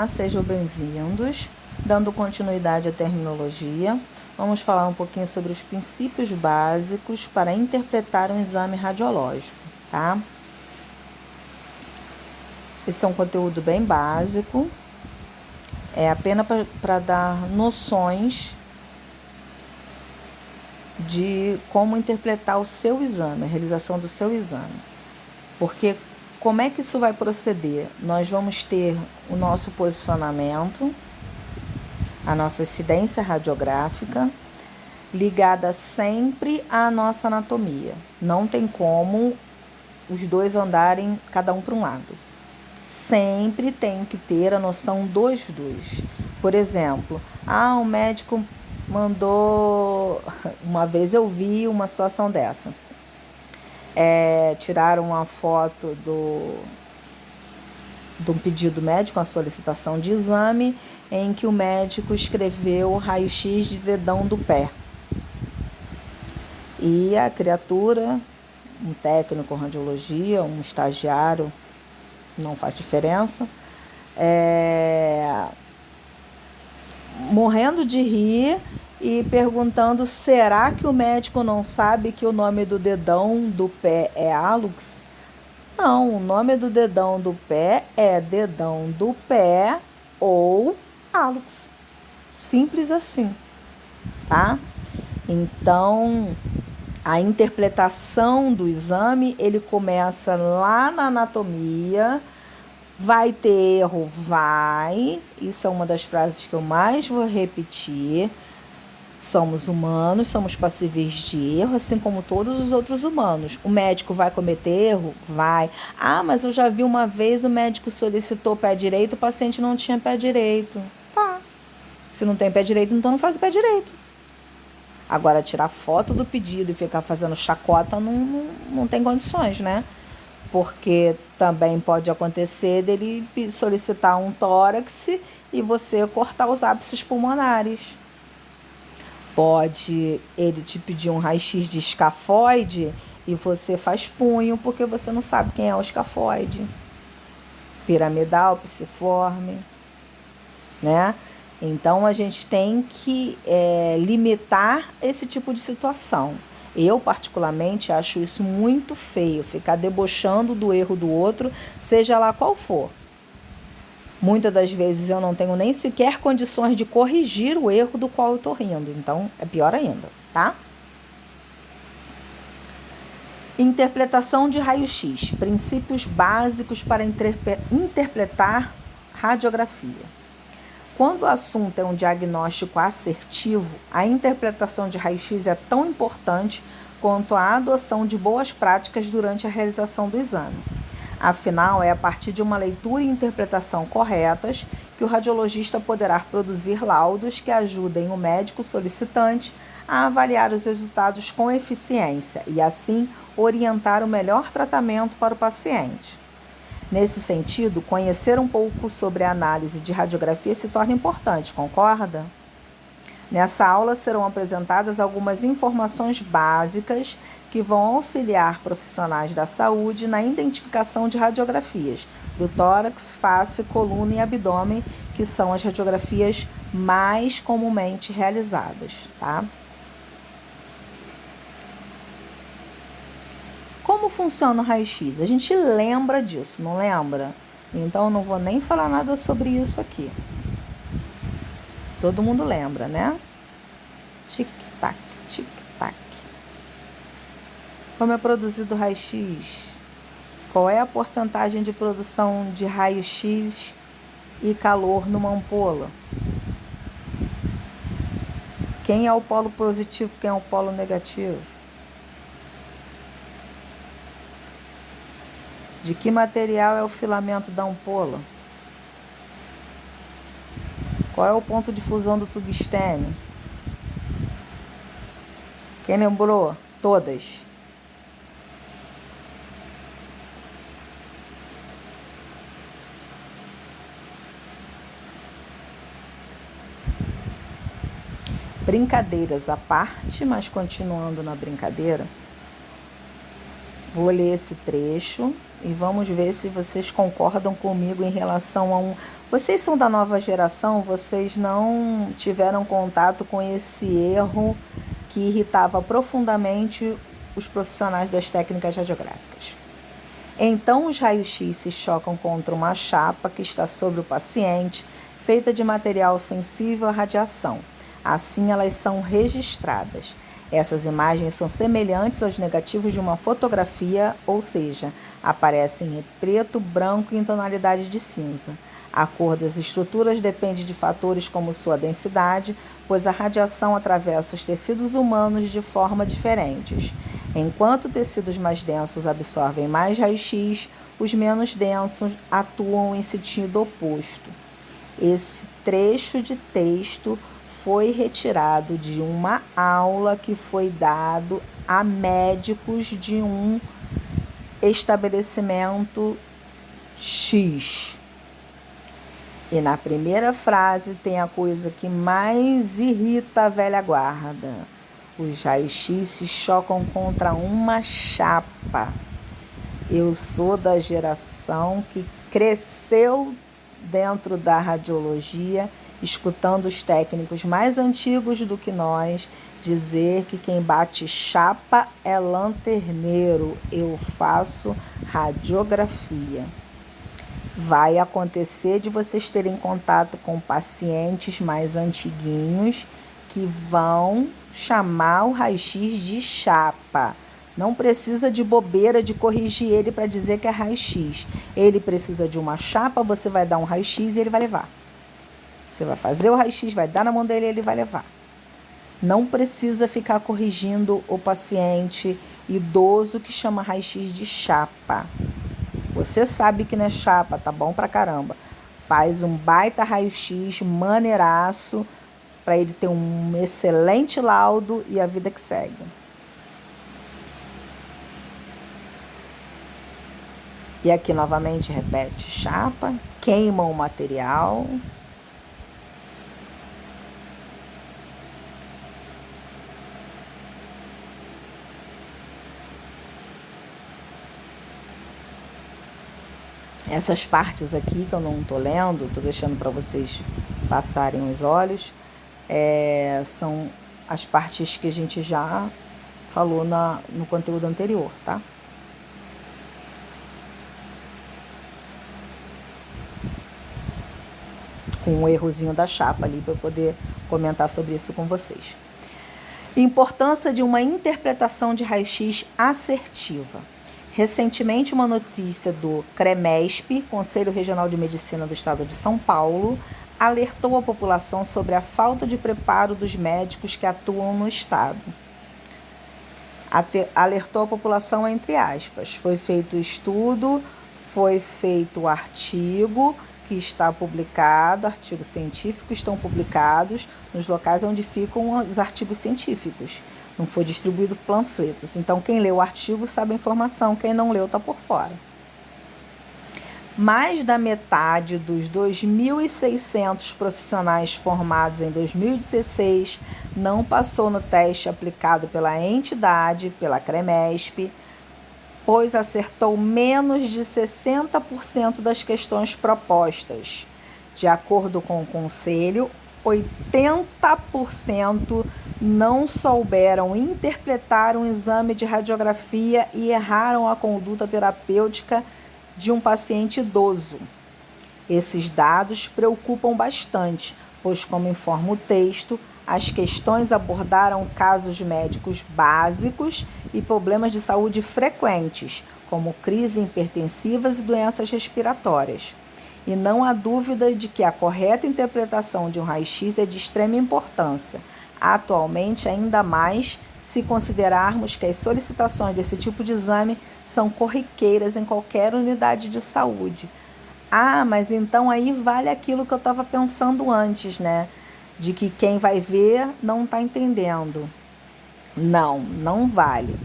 Sejam bem-vindos. Dando continuidade à terminologia, vamos falar um pouquinho sobre os princípios básicos para interpretar um exame radiológico, tá? Esse é um conteúdo bem básico, é apenas para dar noções de como interpretar o seu exame, a realização do seu exame. Porque como é que isso vai proceder? Nós vamos ter o nosso posicionamento, a nossa incidência radiográfica, ligada sempre à nossa anatomia. Não tem como os dois andarem cada um para um lado. Sempre tem que ter a noção dos dois. Por exemplo, o médico mandou... Uma vez eu vi uma situação dessa. Tiraram uma foto de um pedido médico, uma solicitação de exame, em que o médico escreveu raio-x de dedão do pé. E a criatura, um técnico em radiologia, um estagiário, não faz diferença, morrendo de rir e perguntando: será que o médico não sabe que o nome do dedão do pé é hálux? Não, o nome do dedão do pé é dedão do pé ou hálux. Simples assim, tá? Então, a interpretação do exame, ele começa lá na anatomia. Vai ter erro? Vai. Isso é uma das frases que eu mais vou repetir. Somos humanos, somos passíveis de erro, assim como todos os outros humanos. O médico vai cometer erro? Vai. Mas eu já vi uma vez o médico solicitou pé direito, o paciente não tinha pé direito. Tá. Se não tem pé direito, então não faz o pé direito. Agora, tirar foto do pedido e ficar fazendo chacota não tem condições, né? Porque também pode acontecer dele solicitar um tórax e você cortar os ápices pulmonares. Pode ele te pedir um raio-x de escafoide e você faz punho porque você não sabe quem é o escafoide. Piramidal, piciforme, né? Então, a gente tem que limitar esse tipo de situação. Eu, particularmente, acho isso muito feio, ficar debochando do erro do outro, seja lá qual for. Muitas das vezes eu não tenho nem sequer condições de corrigir o erro do qual eu estou rindo. Então, é pior ainda, tá? Interpretação de raio-x. Princípios básicos para interpretar radiografia. Quando o assunto é um diagnóstico assertivo, a interpretação de raio-x é tão importante quanto a adoção de boas práticas durante a realização do exame. Afinal, é a partir de uma leitura e interpretação corretas que o radiologista poderá produzir laudos que ajudem o médico solicitante a avaliar os resultados com eficiência e, assim, orientar o melhor tratamento para o paciente. Nesse sentido, conhecer um pouco sobre a análise de radiografia se torna importante, concorda? Nessa aula serão apresentadas algumas informações básicas que vão auxiliar profissionais da saúde na identificação de radiografias do tórax, face, coluna e abdômen, que são as radiografias mais comumente realizadas, tá? Como funciona o raio-x? A gente lembra disso, não lembra? Então, eu não vou nem falar nada sobre isso aqui. Todo mundo lembra, né? Tic-tac, tic-tac. Como é produzido o raio-x? Qual é a porcentagem de produção de raio-x e calor numa ampola? Quem é o polo positivo, quem é o polo negativo? De que material é o filamento da ampola? Qual é o ponto de fusão do tungstênio? Quem lembrou? Todas. Brincadeiras à parte, mas continuando na brincadeira, vou ler esse trecho e vamos ver se vocês concordam comigo em relação a um... Vocês são da nova geração, vocês não tiveram contato com esse erro que irritava profundamente os profissionais das técnicas radiográficas. Então, os raios-x se chocam contra uma chapa que está sobre o paciente, feita de material sensível à radiação. Assim, elas são registradas. Essas imagens são semelhantes aos negativos de uma fotografia, ou seja, aparecem em preto, branco e em tonalidade de cinza. A cor das estruturas depende de fatores como sua densidade, pois a radiação atravessa os tecidos humanos de forma diferentes. Enquanto tecidos mais densos absorvem mais raio-x, os menos densos atuam em sentido oposto. Esse trecho de texto foi retirado de uma aula que foi dado a médicos de um estabelecimento X. E na primeira frase tem a coisa que mais irrita a velha guarda. Os raios-x se chocam contra uma chapa. Eu sou da geração que cresceu dentro da radiologia, escutando os técnicos mais antigos do que nós dizer que quem bate chapa é lanterneiro. Eu faço radiografia. Vai acontecer de vocês terem contato com pacientes mais antiguinhos que vão chamar o raio-x de chapa. Não precisa de bobeira de corrigir ele para dizer que é raio-x. Ele precisa de uma chapa, você vai dar um raio-x e ele vai levar. Você vai fazer o raio-x, vai dar na mão dele e ele vai levar. Não precisa ficar corrigindo o paciente idoso que chama raio-x de chapa. Você sabe que não é chapa, tá bom pra caramba. Faz um baita raio-x, maneiraço, para ele ter um excelente laudo e a vida que segue. E aqui novamente repete, chapa, queima o material. Essas partes aqui que eu não estou lendo, estou deixando para vocês passarem os olhos, são as partes que a gente já falou no conteúdo anterior, tá? Com um errozinho da chapa ali para eu poder comentar sobre isso com vocês. Importância de uma interpretação de raio-x assertiva. Recentemente, uma notícia do CREMESP, Conselho Regional de Medicina do Estado de São Paulo, alertou a população sobre a falta de preparo dos médicos que atuam no Estado. Alertou a população entre aspas. Foi feito estudo, foi feito artigo que está publicado, artigos científicos estão publicados nos locais onde ficam os artigos científicos. Não foi distribuído panfletos. Então, quem leu o artigo sabe a informação, quem não leu está por fora. Mais da metade dos 2.600 profissionais formados em 2016 não passou no teste aplicado pela entidade, pela CREMESP, pois acertou menos de 60% das questões propostas. De acordo com o Conselho, 80% não souberam interpretar um exame de radiografia e erraram a conduta terapêutica de um paciente idoso. Esses dados preocupam bastante, pois, como informa o texto, as questões abordaram casos médicos básicos e problemas de saúde frequentes, como crises hipertensivas e doenças respiratórias. E não há dúvida de que a correta interpretação de um raio-x é de extrema importância, atualmente ainda mais se considerarmos que as solicitações desse tipo de exame são corriqueiras em qualquer unidade de saúde. Ah, mas então aí vale aquilo que eu estava pensando antes, né? De que quem vai ver não está entendendo. Não, não vale.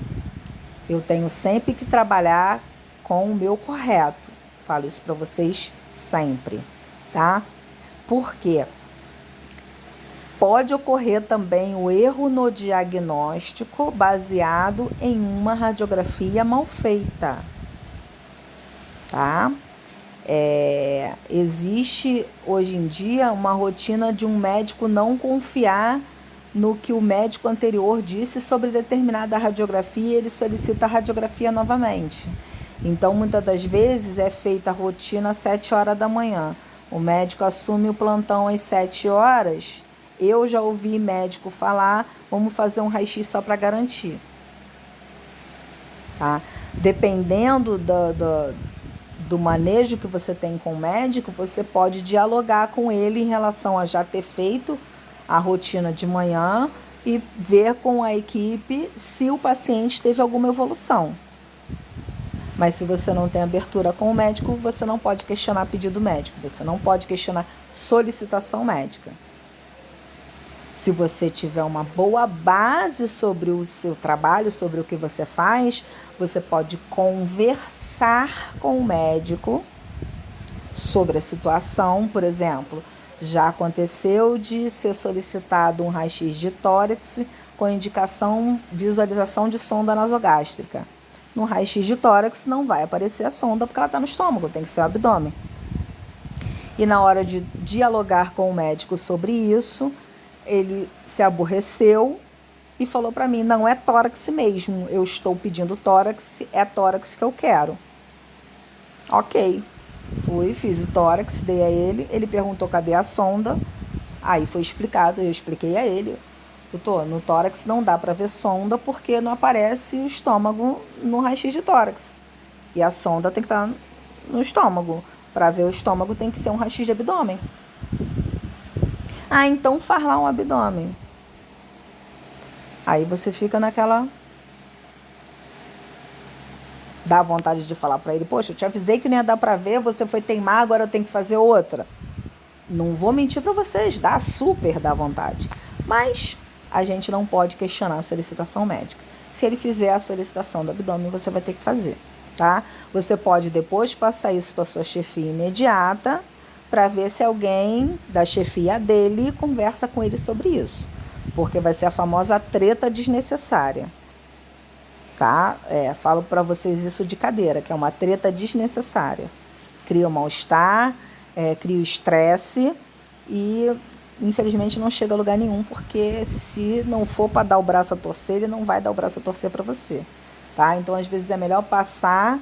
Eu tenho sempre que trabalhar com o meu correto. Falo isso para vocês sempre, tá? Por quê? Pode ocorrer também o erro no diagnóstico baseado em uma radiografia mal feita. tá? Existe hoje em dia uma rotina de um médico não confiar no que o médico anterior disse sobre determinada radiografia, ele solicita a radiografia novamente. Então, muitas das vezes é feita a rotina às 7 horas da manhã. O médico assume o plantão às 7 horas. Eu já ouvi médico falar, vamos fazer um raio-x só para garantir. Tá? Dependendo do manejo que você tem com o médico, você pode dialogar com ele em relação a já ter feito a rotina de manhã e ver com a equipe se o paciente teve alguma evolução. Mas se você não tem abertura com o médico, você não pode questionar pedido médico, você não pode questionar solicitação médica. Se você tiver uma boa base sobre o seu trabalho, sobre o que você faz, você pode conversar com o médico sobre a situação. Por exemplo, já aconteceu de ser solicitado um raio-x de tórax com indicação visualização de sonda nasogástrica. No raio-x de tórax não vai aparecer a sonda porque ela está no estômago, tem que ser o abdômen. E na hora de dialogar com o médico sobre isso, ele se aborreceu e falou para mim, não é tórax mesmo, eu estou pedindo tórax, é tórax que eu quero. Ok, fui, fiz o tórax, dei a ele perguntou cadê a sonda, aí foi explicado, eu expliquei a ele, doutor, no tórax não dá para ver sonda porque não aparece o estômago no raio-x de tórax. E a sonda tem que estar no estômago. Para ver o estômago tem que ser um raio-x de abdômen. Ah, então faz lá um abdômen. Aí você fica naquela... Dá vontade de falar para ele, poxa, eu te avisei que não ia dar para ver, você foi teimar, agora eu tenho que fazer outra. Não vou mentir para vocês, dá vontade. Mas a gente não pode questionar a solicitação médica. Se ele fizer a solicitação do abdômen, você vai ter que fazer, tá? Você pode depois passar isso para sua chefia imediata, para ver se alguém da chefia dele conversa com ele sobre isso. Porque vai ser a famosa treta desnecessária, tá? Falo para vocês isso de cadeira, que é uma treta desnecessária. Cria o mal-estar, cria o estresse e... infelizmente não chega a lugar nenhum, porque se não for para dar o braço a torcer, ele não vai dar o braço a torcer para você, tá? Então, às vezes é melhor passar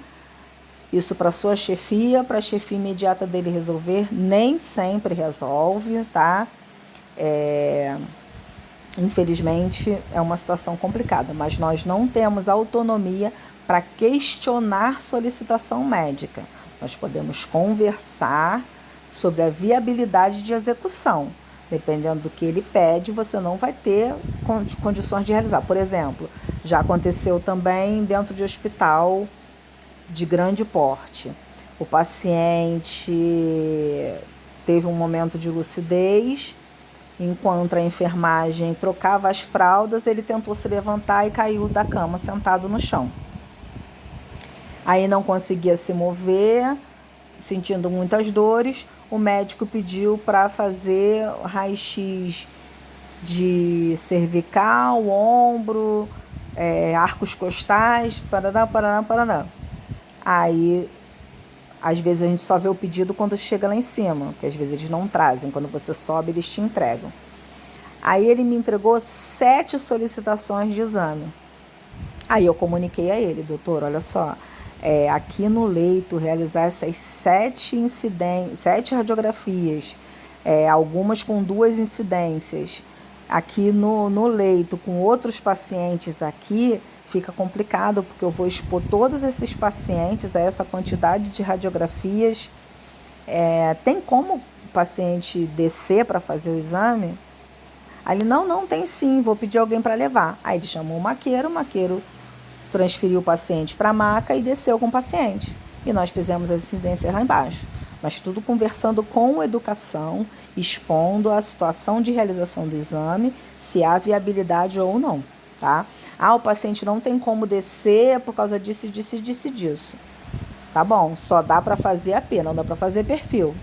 isso para sua chefia, para a chefia imediata dele resolver. Nem sempre resolve, tá? Infelizmente é uma situação complicada, mas nós não temos autonomia para questionar solicitação médica. Nós podemos conversar sobre a viabilidade de execução. Dependendo do que ele pede, você não vai ter condições de realizar. Por exemplo, já aconteceu também dentro de hospital de grande porte. O paciente teve um momento de lucidez, enquanto a enfermagem trocava as fraldas, ele tentou se levantar e caiu da cama sentado no chão. Aí não conseguia se mover, sentindo muitas dores. O médico pediu para fazer raio-x de cervical, ombro, arcos costais, paraná. Aí, às vezes, a gente só vê o pedido quando chega lá em cima, porque às vezes eles não trazem, quando você sobe, eles te entregam. Aí ele me entregou 7 solicitações de exame. Aí eu comuniquei a ele, doutor, olha só, aqui no leito, realizar essas 7 radiografias, algumas com 2 incidências, aqui no leito, com outros pacientes aqui, fica complicado, porque eu vou expor todos esses pacientes a essa quantidade de radiografias. Tem como o paciente descer para fazer o exame? Aí ele, não, tem sim, vou pedir alguém para levar. Aí ele chamou o maqueiro transferiu o paciente para a maca e desceu com o paciente. E nós fizemos as incidências lá embaixo. Mas tudo conversando com educação, expondo a situação de realização do exame, se há viabilidade ou não, tá? O paciente não tem como descer por causa disso. Tá bom, só dá para fazer AP, não dá para fazer perfil.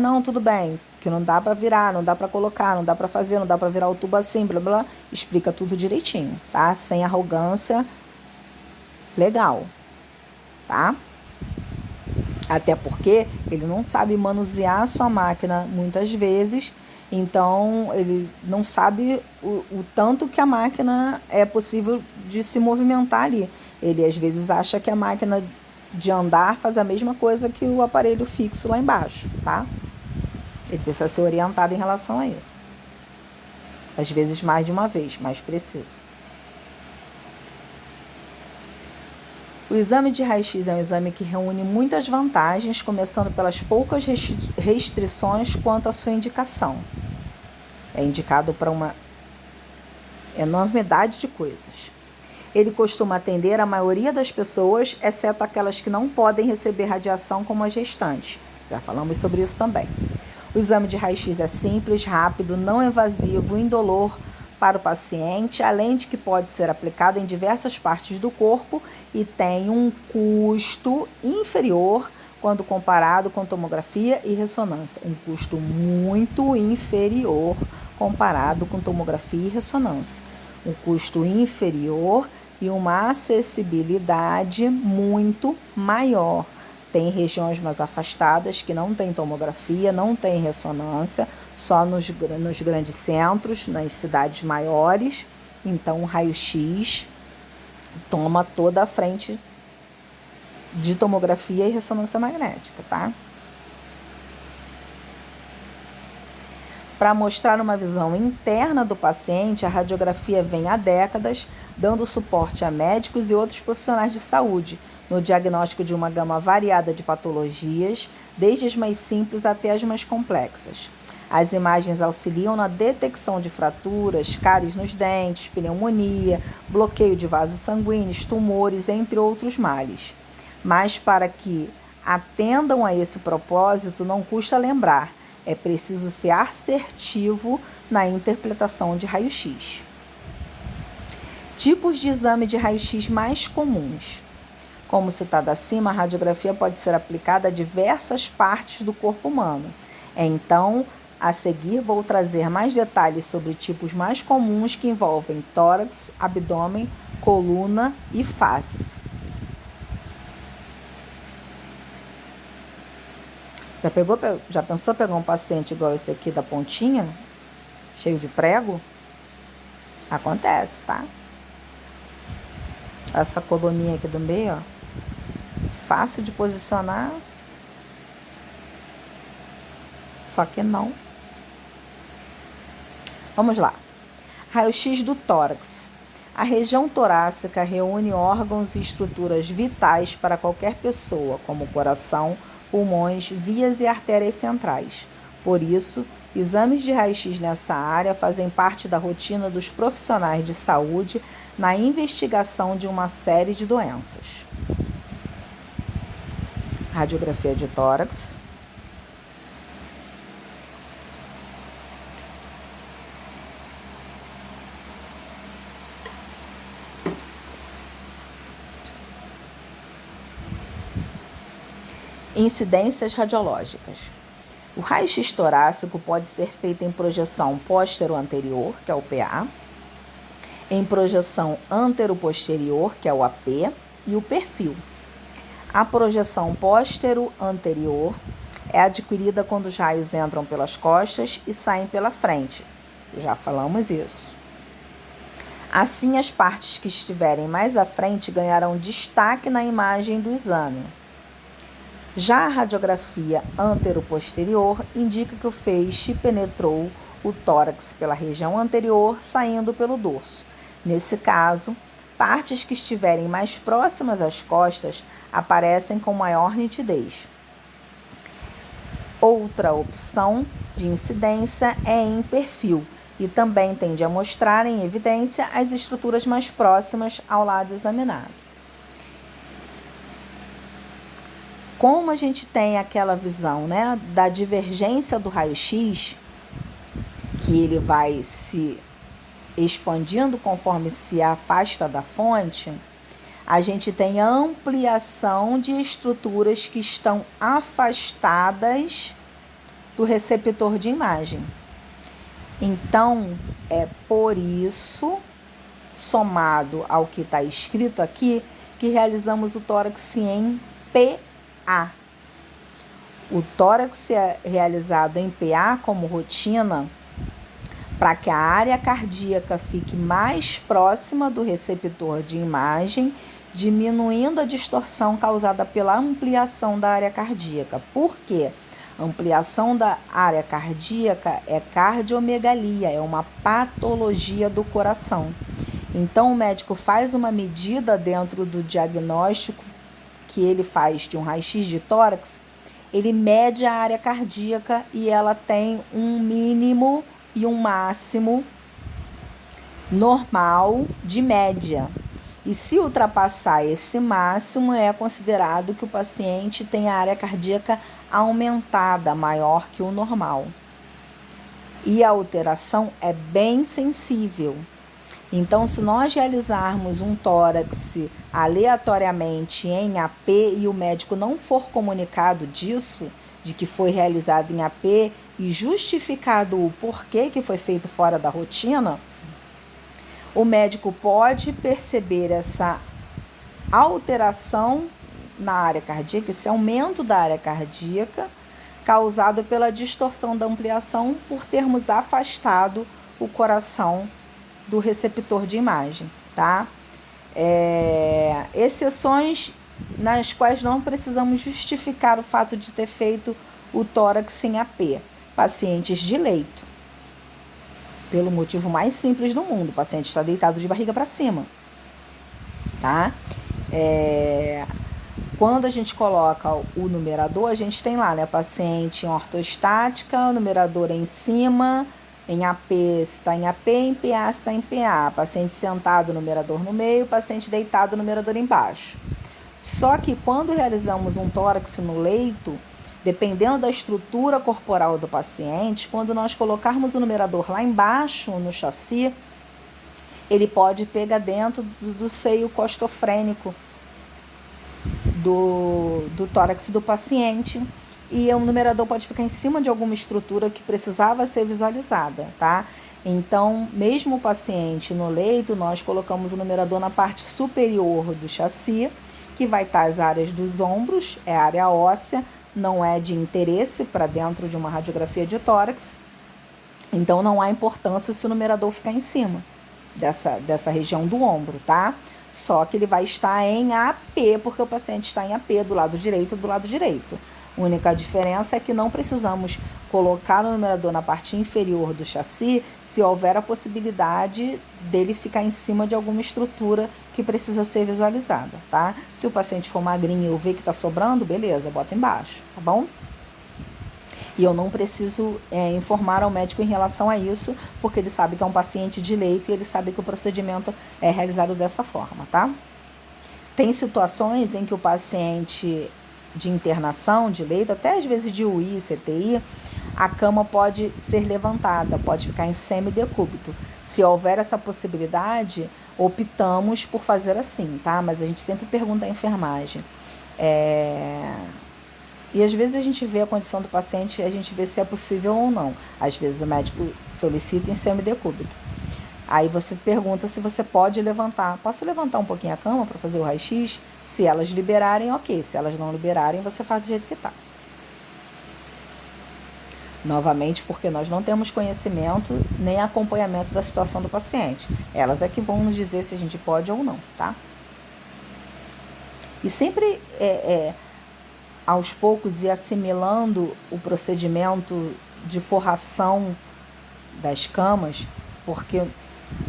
Não, tudo bem, que não dá para virar, não dá para colocar, não dá para fazer, não dá para virar o tubo assim, blá, blá, explica tudo direitinho, tá? Sem arrogância, legal, tá? Até porque ele não sabe manusear a sua máquina muitas vezes, então ele não sabe o tanto que a máquina é possível de se movimentar ali. Ele às vezes acha que a máquina de andar faz a mesma coisa que o aparelho fixo lá embaixo, tá? Ele precisa ser orientado em relação a isso. Às vezes mais de uma vez, mais preciso. O exame de raio-x é um exame que reúne muitas vantagens, começando pelas poucas restrições quanto à sua indicação. É indicado para uma enormidade de coisas. Ele costuma atender a maioria das pessoas, exceto aquelas que não podem receber radiação, como as gestantes. Já falamos sobre isso também. O exame de raio-x é simples, rápido, não invasivo, indolor para o paciente, além de que pode ser aplicado em diversas partes do corpo e tem um custo inferior quando comparado com tomografia e ressonância. Um custo muito inferior comparado com tomografia e ressonância. Um custo inferior e uma acessibilidade muito maior. Tem regiões mais afastadas que não tem tomografia, não tem ressonância, só nos grandes centros, nas cidades maiores. Então, o raio-x toma toda a frente de tomografia e ressonância magnética, tá? Para mostrar uma visão interna do paciente, a radiografia vem há décadas dando suporte a médicos e outros profissionais de saúde no diagnóstico de uma gama variada de patologias, desde as mais simples até as mais complexas. As imagens auxiliam na detecção de fraturas, cáries nos dentes, pneumonia, bloqueio de vasos sanguíneos, tumores, entre outros males. Mas para que atendam a esse propósito, não custa lembrar, é preciso ser assertivo na interpretação de raio-x. Tipos de exame de raio-x mais comuns. Como citado acima, a radiografia pode ser aplicada a diversas partes do corpo humano. Então, a seguir, vou trazer mais detalhes sobre tipos mais comuns que envolvem tórax, abdômen, coluna e face. Já pensou pegar um paciente igual esse aqui da pontinha, cheio de prego? Acontece, tá? Essa coluninha aqui do meio, ó, fácil de posicionar, só que não. Vamos lá. Raio-x do tórax. A região torácica reúne órgãos e estruturas vitais para qualquer pessoa, como coração, pulmões, vias e artérias centrais. Por isso, exames de raio-x nessa área fazem parte da rotina dos profissionais de saúde na investigação de uma série de doenças. Radiografia de tórax. Incidências radiológicas. O raio-x torácico pode ser feito em projeção póstero-anterior, que é o PA, em projeção antero-posterior, que é o AP, e o perfil. A projeção póstero-anterior é adquirida quando os raios entram pelas costas e saem pela frente. Já falamos isso. Assim, as partes que estiverem mais à frente ganharão destaque na imagem do exame. Já a radiografia antero-posterior indica que o feixe penetrou o tórax pela região anterior, saindo pelo dorso. Nesse caso, partes que estiverem mais próximas às costas aparecem com maior nitidez. Outra opção de incidência é em perfil e também tende a mostrar em evidência as estruturas mais próximas ao lado examinado. Como a gente tem aquela visão, né, da divergência do raio-x, que ele vai se expandindo conforme se afasta da fonte, a gente tem a ampliação de estruturas que estão afastadas do receptor de imagem. Então, é por isso, somado ao que está escrito aqui, que realizamos o tórax em PA, O tórax é realizado em PA como rotina para que a área cardíaca fique mais próxima do receptor de imagem, diminuindo a distorção causada pela ampliação da área cardíaca. Por quê? Ampliação da área cardíaca é cardiomegalia, é uma patologia do coração. Então, o médico faz uma medida dentro do diagnóstico que ele faz de um raio-x de tórax, ele mede a área cardíaca e ela tem um mínimo e um máximo normal de média. E se ultrapassar esse máximo, é considerado que o paciente tem a área cardíaca aumentada, maior que o normal. E a alteração é bem sensível. Então, se nós realizarmos um tórax aleatoriamente em AP e o médico não for comunicado disso, de que foi realizado em AP e justificado o porquê que foi feito fora da rotina, o médico pode perceber essa alteração na área cardíaca, esse aumento da área cardíaca, causado pela distorção da ampliação por termos afastado o coração do receptor de imagem, tá? Exceções nas quais não precisamos justificar o fato de ter feito o tórax em AP. Pacientes de leito. Pelo motivo mais simples do mundo, o paciente está deitado de barriga para cima, tá? Quando a gente coloca o numerador, a gente tem lá, né? Paciente em ortostática, o numerador é em cima, em AP se está em AP, em PA se está em PA. Paciente sentado, numerador no meio, paciente deitado, numerador embaixo. Só que quando realizamos um tórax no leito, dependendo da estrutura corporal do paciente, quando nós colocarmos o numerador lá embaixo no chassi, ele pode pegar dentro do seio costofrênico do tórax do paciente e o numerador pode ficar em cima de alguma estrutura que precisava ser visualizada, tá? Então, mesmo o paciente no leito, nós colocamos o numerador na parte superior do chassi, que vai estar as áreas dos ombros, é a área óssea, não é de interesse para dentro de uma radiografia de tórax. Então, não há importância se o numerador ficar em cima dessa região do ombro, tá? Só que ele vai estar em AP, porque o paciente está em AP do lado direito do lado direito. A única diferença é que não precisamos colocar o numerador na parte inferior do chassi se houver a possibilidade dele ficar em cima de alguma estrutura que precisa ser visualizada, tá? Se o paciente for magrinho e ver que está sobrando, beleza, bota embaixo, tá bom? E eu não preciso informar ao médico em relação a isso, porque ele sabe que é um paciente de leito e ele sabe que o procedimento é realizado dessa forma, tá? Tem situações em que o paciente de internação, de leito, até às vezes de UI, CTI, a cama pode ser levantada, pode ficar em semidecúbito. Se houver essa possibilidade, optamos por fazer assim, tá? Mas a gente sempre pergunta à enfermagem. E às vezes a gente vê a condição do paciente e a gente vê se é possível ou não. Às vezes o médico solicita em semidecúbito. Aí você pergunta se você pode levantar. Posso levantar um pouquinho a cama para fazer o raio-x? Se elas liberarem, ok. Se elas não liberarem, você faz do jeito que está. Novamente, porque nós não temos conhecimento nem acompanhamento da situação do paciente. Elas é que vão nos dizer se a gente pode ou não, tá? E sempre, aos poucos, ir assimilando o procedimento de forração das camas, porque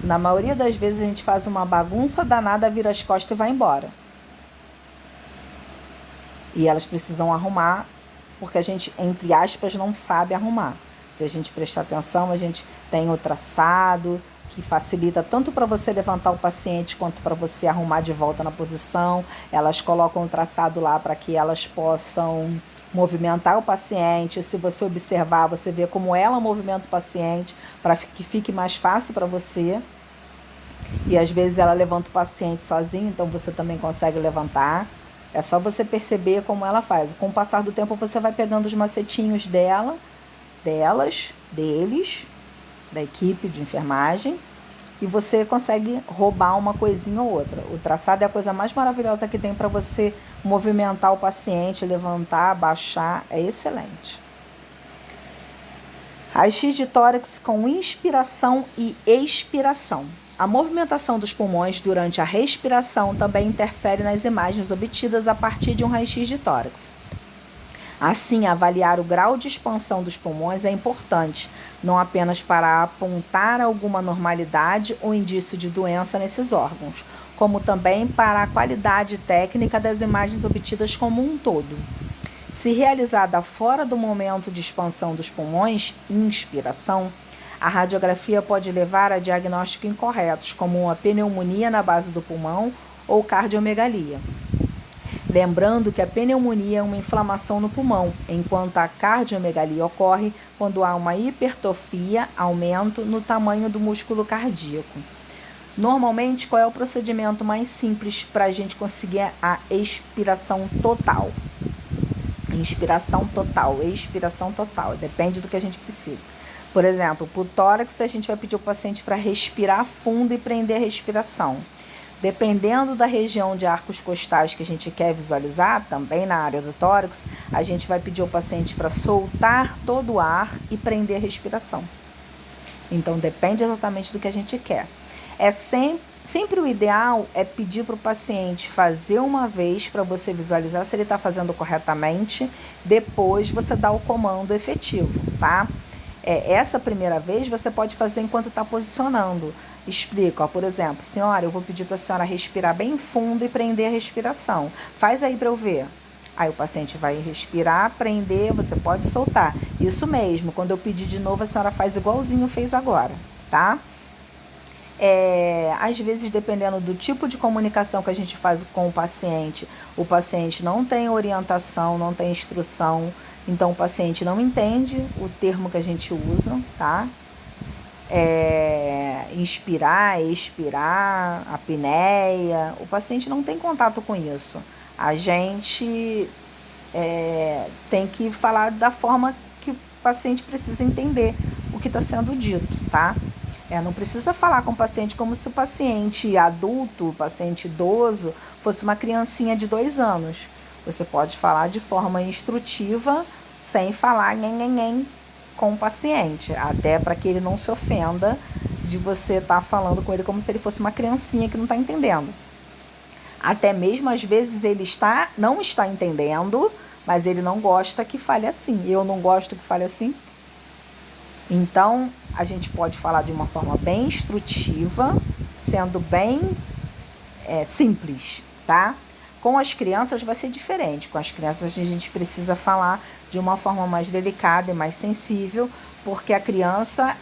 na maioria das vezes a gente faz uma bagunça danada, vira as costas e vai embora. E elas precisam arrumar, porque a gente, entre aspas, não sabe arrumar. Se a gente prestar atenção, a gente tem o traçado, que facilita tanto para você levantar o paciente, quanto para você arrumar de volta na posição. Elas colocam o traçado lá para que elas possam movimentar o paciente. Se você observar, você vê como ela movimenta o paciente, para que fique mais fácil para você. E às vezes ela levanta o paciente sozinho, então você também consegue levantar. É só você perceber como ela faz. Com o passar do tempo, você vai pegando os macetinhos deles, da equipe de enfermagem, e você consegue roubar uma coisinha ou outra. O traçado é a coisa mais maravilhosa que tem para você movimentar o paciente, levantar, baixar, é excelente. Raio-X de tórax com inspiração e expiração. A movimentação dos pulmões durante a respiração também interfere nas imagens obtidas a partir de um raio-x de tórax. Assim, avaliar o grau de expansão dos pulmões é importante, não apenas para apontar alguma normalidade ou indício de doença nesses órgãos, como também para a qualidade técnica das imagens obtidas como um todo. Se realizada fora do momento de expansão dos pulmões, inspiração, a radiografia pode levar a diagnósticos incorretos, como uma pneumonia na base do pulmão ou cardiomegalia. Lembrando que a pneumonia é uma inflamação no pulmão, enquanto a cardiomegalia ocorre quando há uma hipertrofia, aumento no tamanho do músculo cardíaco. Normalmente, qual é o procedimento mais simples para a gente conseguir a expiração total? Inspiração total, expiração total, depende do que a gente precisa. Por exemplo, para o tórax, a gente vai pedir ao paciente para respirar fundo e prender a respiração. Dependendo da região de arcos costais que a gente quer visualizar, também na área do tórax, a gente vai pedir ao paciente para soltar todo o ar e prender a respiração. Então, depende exatamente do que a gente quer. Sempre o ideal é pedir para o paciente fazer uma vez para você visualizar se ele está fazendo corretamente, depois você dá o comando efetivo, tá? Essa primeira vez você pode fazer enquanto está posicionando. Explica, por exemplo, senhora, eu vou pedir para a senhora respirar bem fundo e prender a respiração. Faz aí para eu ver. Aí o paciente vai respirar, prender, você pode soltar. Isso mesmo, quando eu pedir de novo, a senhora faz igualzinho fez agora, tá? Às vezes, dependendo do tipo de comunicação que a gente faz com o paciente não tem orientação, não tem instrução, então o paciente não entende o termo que a gente usa, tá? Inspirar, expirar, apneia, o paciente não tem contato com isso. A gente tem que falar da forma que o paciente precisa entender o que está sendo dito, tá? Não precisa falar com o paciente como se o paciente adulto, o paciente idoso, fosse uma criancinha de 2 anos. Você pode falar de forma instrutiva, sem falar nhen com o paciente, até para que ele não se ofenda de você estar falando com ele como se ele fosse uma criancinha que não está entendendo. Até mesmo, às vezes, ele não está entendendo, mas ele não gosta que fale assim. Eu não gosto que fale assim. Então, a gente pode falar de uma forma bem instrutiva, sendo bem simples, tá? Com as crianças vai ser diferente. Com as crianças a gente precisa falar de uma forma mais delicada e mais sensível, porque a criança,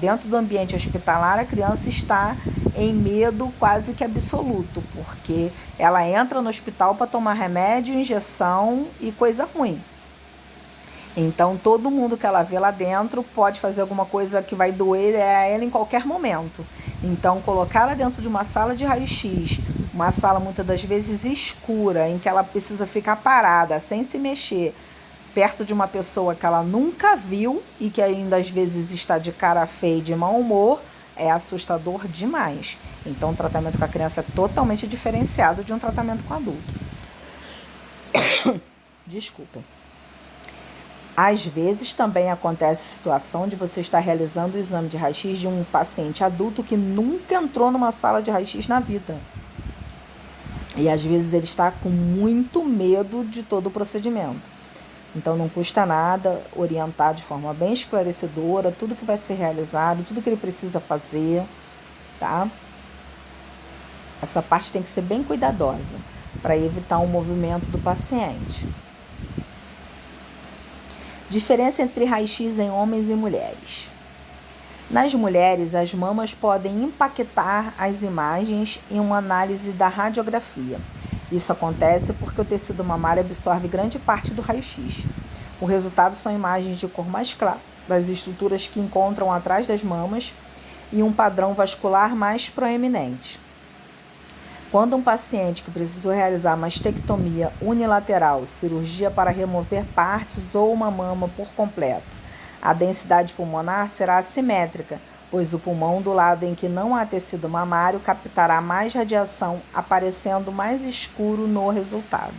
dentro do ambiente hospitalar, a criança está em medo quase que absoluto, porque ela entra no hospital para tomar remédio, injeção e coisa ruim. Então, todo mundo que ela vê lá dentro pode fazer alguma coisa que vai doer a ela em qualquer momento. Então, colocá-la dentro de uma sala de raio-x, uma sala muitas das vezes escura, em que ela precisa ficar parada, sem se mexer, perto de uma pessoa que ela nunca viu e que ainda às vezes está de cara feia e de mau humor, é assustador demais. Então, o tratamento com a criança é totalmente diferenciado de um tratamento com adulto. Desculpa. Às vezes também acontece a situação de você estar realizando o exame de raio-x de um paciente adulto que nunca entrou numa sala de raio-x na vida. E às vezes ele está com muito medo de todo o procedimento. Então não custa nada orientar de forma bem esclarecedora tudo que vai ser realizado, tudo que ele precisa fazer, tá? Essa parte tem que ser bem cuidadosa para evitar o movimento do paciente. Diferença entre raio-x em homens e mulheres. Nas mulheres, as mamas podem impactar as imagens em uma análise da radiografia. Isso acontece porque o tecido mamário absorve grande parte do raio-x. O resultado são imagens de cor mais clara das estruturas que encontram atrás das mamas e um padrão vascular mais proeminente. Quando um paciente que precisou realizar mastectomia unilateral, cirurgia para remover partes ou uma mama por completo, a densidade pulmonar será assimétrica, pois o pulmão do lado em que não há tecido mamário captará mais radiação, aparecendo mais escuro no resultado.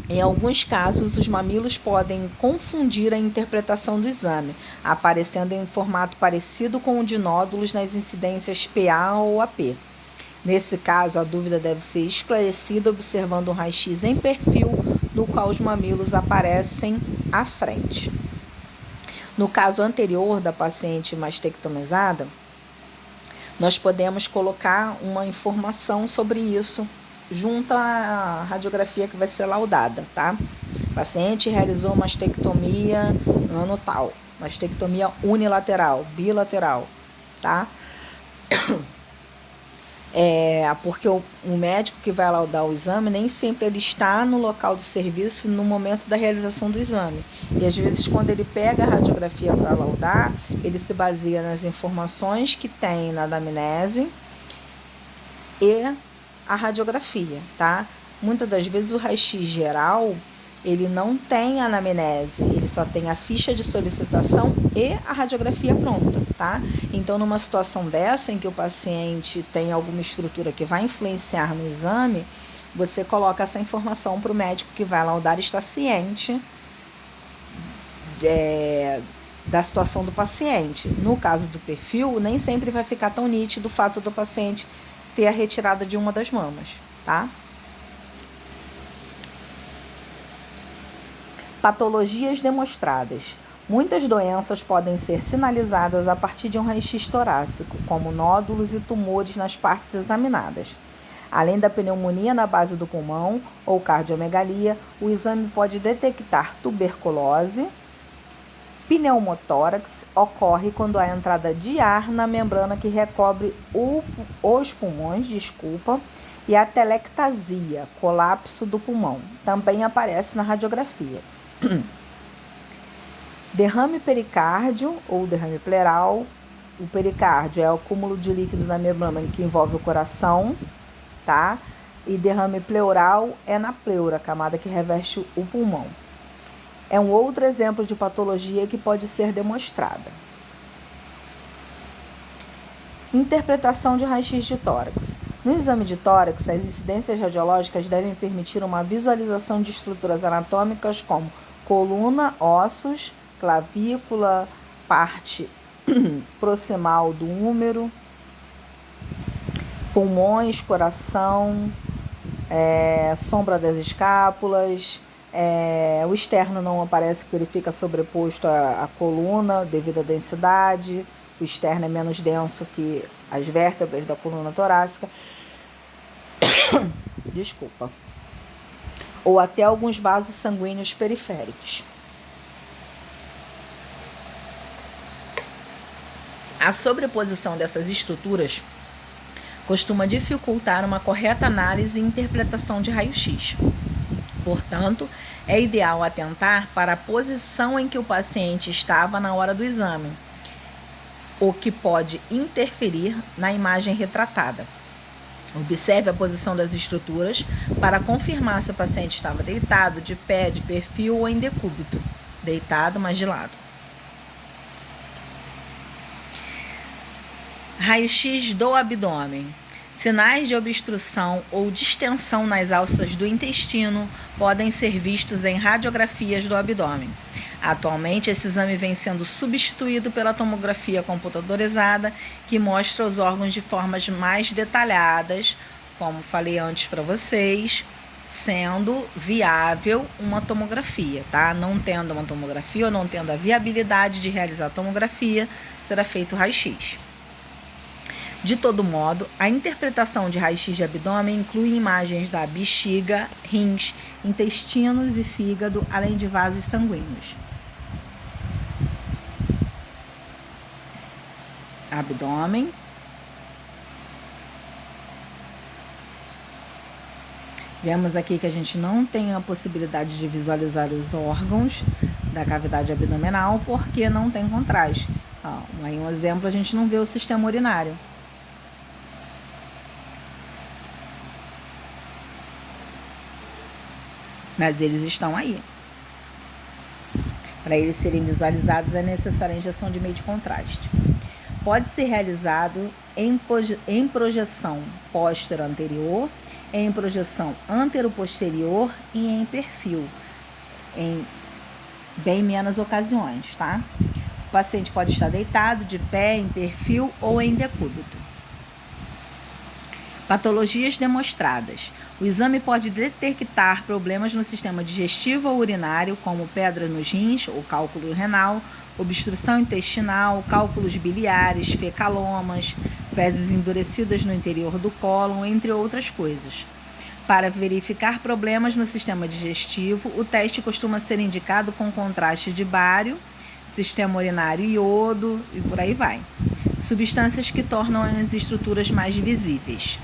Em alguns casos, os mamilos podem confundir a interpretação do exame, aparecendo em um formato parecido com o de nódulos nas incidências PA ou AP. Nesse caso, a dúvida deve ser esclarecida observando um raio-x em perfil, no qual os mamilos aparecem à frente. No caso anterior da paciente mastectomizada, nós podemos colocar uma informação sobre isso junto à radiografia que vai ser laudada, tá? O paciente realizou mastectomia ano tal, mastectomia unilateral, bilateral, tá? Porque o médico que vai laudar o exame nem sempre ele está no local de serviço no momento da realização do exame. E às vezes quando ele pega a radiografia para laudar, ele se baseia nas informações que tem na anamnese e a radiografia, tá? Muitas das vezes o raio-x geral, ele não tem anamnese, ele só tem a ficha de solicitação e a radiografia pronta, tá? Então, numa situação dessa, em que o paciente tem alguma estrutura que vai influenciar no exame, você coloca essa informação para o médico que vai laudar estar ciente da situação do paciente. No caso do perfil, nem sempre vai ficar tão nítido o fato do paciente ter a retirada de uma das mamas, tá? Patologias demonstradas. Muitas doenças podem ser sinalizadas a partir de um raio-x torácico, como nódulos e tumores nas partes examinadas. Além da pneumonia na base do pulmão ou cardiomegalia, o exame pode detectar tuberculose. Pneumotórax ocorre quando há entrada de ar na membrana que recobre os pulmões, e a telectasia, colapso do pulmão, também aparece na radiografia. Derrame pericárdio ou derrame pleural. O pericárdio é o acúmulo de líquido na membrana que envolve o coração, tá? E derrame pleural é na pleura, camada que reveste o pulmão. É um outro exemplo de patologia que pode ser demonstrada. Interpretação de raio-x de tórax. No exame de tórax, as incidências radiológicas devem permitir uma visualização de estruturas anatômicas como coluna, ossos, clavícula, parte proximal do úmero, pulmões, coração, sombra das escápulas. O externo não aparece porque ele fica sobreposto à coluna devido à densidade. O externo é menos denso que as vértebras da coluna torácica. Desculpa. Ou até alguns vasos sanguíneos periféricos. A sobreposição dessas estruturas costuma dificultar uma correta análise e interpretação de raio-x. Portanto, é ideal atentar para a posição em que o paciente estava na hora do exame, o que pode interferir na imagem retratada. Observe a posição das estruturas para confirmar se o paciente estava deitado, de pé, de perfil ou em decúbito. Deitado, mas de lado. Raio-x do abdômen. Sinais de obstrução ou distensão nas alças do intestino podem ser vistos em radiografias do abdômen. Atualmente, esse exame vem sendo substituído pela tomografia computadorizada, que mostra os órgãos de formas mais detalhadas, como falei antes para vocês, sendo viável uma tomografia, tá? Não tendo uma tomografia ou não tendo a viabilidade de realizar a tomografia, será feito raio-x. De todo modo, a interpretação de raio-x de abdômen inclui imagens da bexiga, rins, intestinos e fígado, além de vasos sanguíneos. Abdômen. Vemos aqui que a gente não tem a possibilidade de visualizar os órgãos da cavidade abdominal porque não tem contraste. Aí um exemplo, a gente não vê o sistema urinário. Mas eles estão aí. Para eles serem visualizados, é necessária a injeção de meio de contraste. Pode ser realizado em projeção póstero-anterior, em projeção antero-posterior e em perfil, em bem menos ocasiões, tá? O paciente pode estar deitado, de pé, em perfil ou em decúbito. Patologias demonstradas. O exame pode detectar problemas no sistema digestivo ou urinário, como pedra nos rins ou cálculo renal, obstrução intestinal, cálculos biliares, fecalomas, fezes endurecidas no interior do cólon, entre outras coisas. Para verificar problemas no sistema digestivo, o teste costuma ser indicado com contraste de bário, sistema urinário iodo e por aí vai. Substâncias que tornam as estruturas mais visíveis.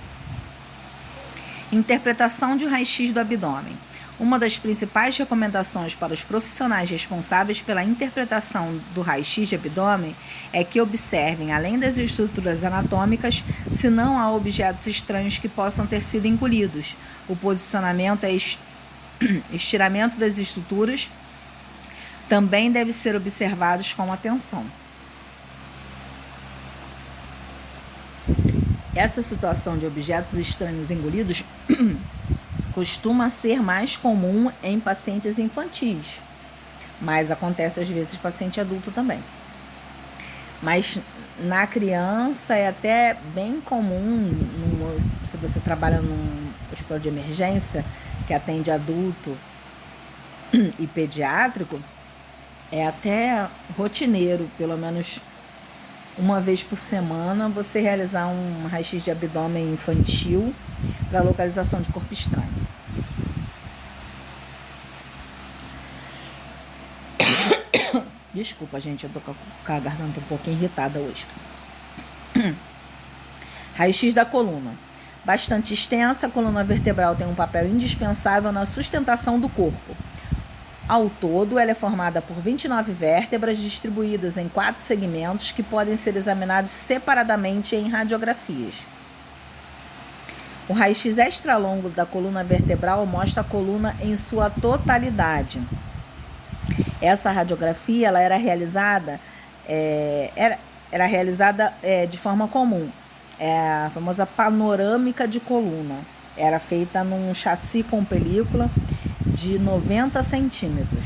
Interpretação de raio-x do abdômen. Uma das principais recomendações para os profissionais responsáveis pela interpretação do raio-x de abdômen é que observem, além das estruturas anatômicas, se não há objetos estranhos que possam ter sido engolidos. O posicionamento e estiramento das estruturas também deve ser observados com atenção. Essa situação de objetos estranhos engolidos costuma ser mais comum em pacientes infantis, mas acontece às vezes em paciente adulto também. Mas na criança é até bem comum, se você trabalha num hospital de emergência que atende adulto e pediátrico, é até rotineiro, pelo menos uma vez por semana, você realizar um raio-x de abdômen infantil para localização de corpo estranho. Desculpa, gente, eu tô com a garganta um pouquinho irritada hoje. Raio-x da coluna. Bastante extensa, a coluna vertebral tem um papel indispensável na sustentação do corpo. Ao todo, ela é formada por 29 vértebras distribuídas em 4 segmentos que podem ser examinados separadamente em radiografias. O raio-x extralongo da coluna vertebral mostra a coluna em sua totalidade. Essa radiografia ela era realizada de forma comum. É a famosa panorâmica de coluna. Era feita num chassi com película de 90 centímetros.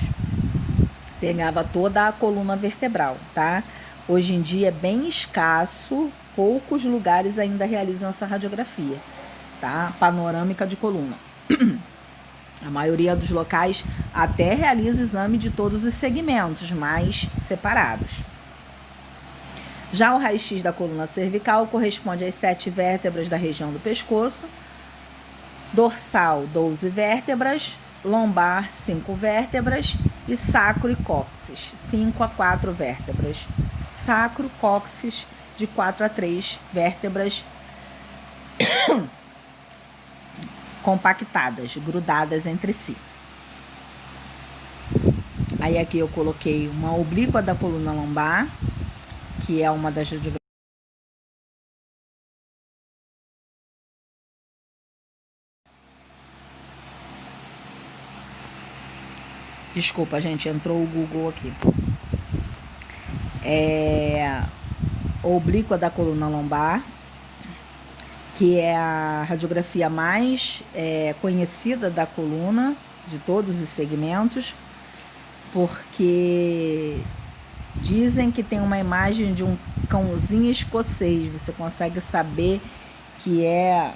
Pegava toda a coluna vertebral, tá? Hoje em dia é bem escasso, poucos lugares ainda realizam essa radiografia, tá? Panorâmica de coluna. A maioria dos locais até realiza exame de todos os segmentos, mas separados. Já o raio-x da coluna cervical corresponde às 7 vértebras da região do pescoço, dorsal 12 vértebras, lombar 5 vértebras e sacro e cóccix 5 a 4 vértebras. Sacro, cóccix de 4 a 3 vértebras compactadas, grudadas entre si. Aí aqui eu coloquei uma oblíqua da coluna lombar, que é uma das radiografias. Desculpa, gente, entrou o Google aqui. Oblíqua da coluna lombar, que é a radiografia mais conhecida da coluna, de todos os segmentos, porque dizem que tem uma imagem de um cãozinho escocês. Você consegue saber que é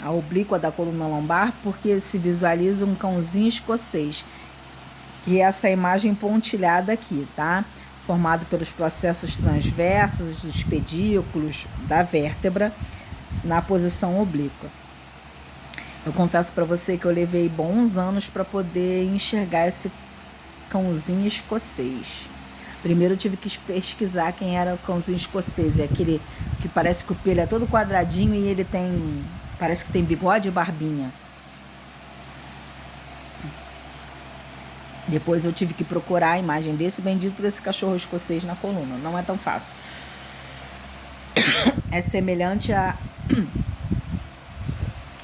a oblíqua da coluna lombar porque se visualiza um cãozinho escocês, que é essa imagem pontilhada aqui, tá? Formado pelos processos transversos dos pedículos da vértebra na posição oblíqua. Eu confesso para você que eu levei bons anos para poder enxergar esse cãozinho escocês. Primeiro eu tive que pesquisar quem era o cãozinho escocês. É aquele que parece que o pelo é todo quadradinho e ele parece que tem bigode e barbinha. Depois eu tive que procurar a imagem desse bendito desse cachorro escocês na coluna. Não é tão fácil. É semelhante à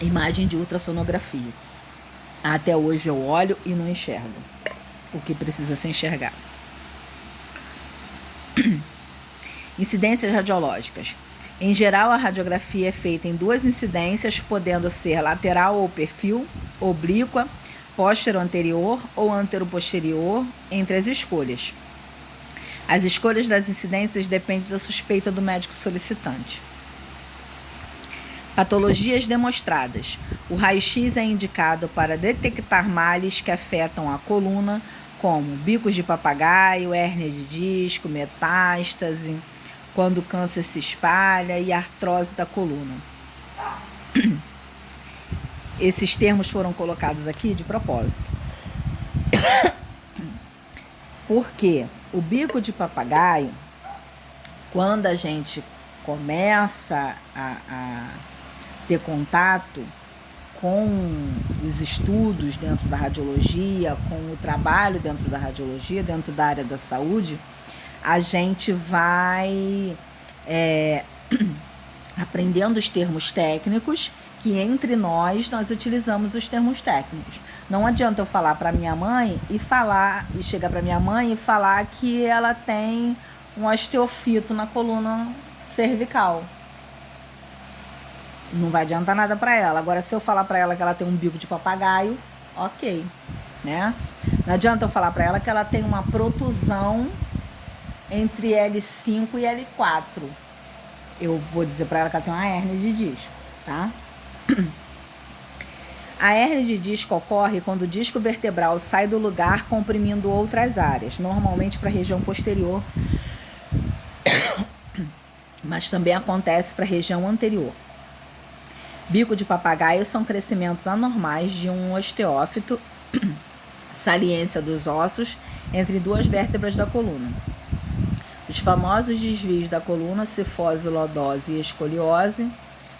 imagem de ultrassonografia. Até hoje eu olho e não enxergo. o que precisa ser enxergado. Incidências radiológicas. Em geral, a radiografia é feita em duas incidências, podendo ser lateral ou perfil, oblíqua, póstero-anterior ou antero-posterior, entre as escolhas. As escolhas das incidências dependem da suspeita do médico solicitante. Patologias demonstradas. O raio-x é indicado para detectar males que afetam a coluna, como bicos de papagaio, hérnia de disco, metástase, quando o câncer se espalha e artrose da coluna. Esses termos foram colocados aqui de propósito. Porque o bico de papagaio, quando a gente começa a ter contato com os estudos dentro da radiologia, com o trabalho dentro da radiologia, dentro da área da saúde, a gente vai aprendendo os termos técnicos, que entre nós utilizamos os termos técnicos. Não adianta eu falar para minha mãe e chegar para minha mãe e falar que ela tem um osteofito na coluna cervical. Não vai adiantar nada para ela. Agora, se eu falar para ela que ela tem um bico de papagaio, ok, né? Não adianta eu falar para ela que ela tem uma protusão entre L5 e L4. Eu vou dizer para ela que ela tem uma hérnia de disco, tá? A hérnia de disco ocorre quando o disco vertebral sai do lugar comprimindo outras áreas, normalmente para a região posterior, mas também acontece para a região anterior. Bico de papagaio são crescimentos anormais de um osteófito, saliência dos ossos entre duas vértebras da coluna. Os famosos desvios da coluna, cifose, lordose e escoliose,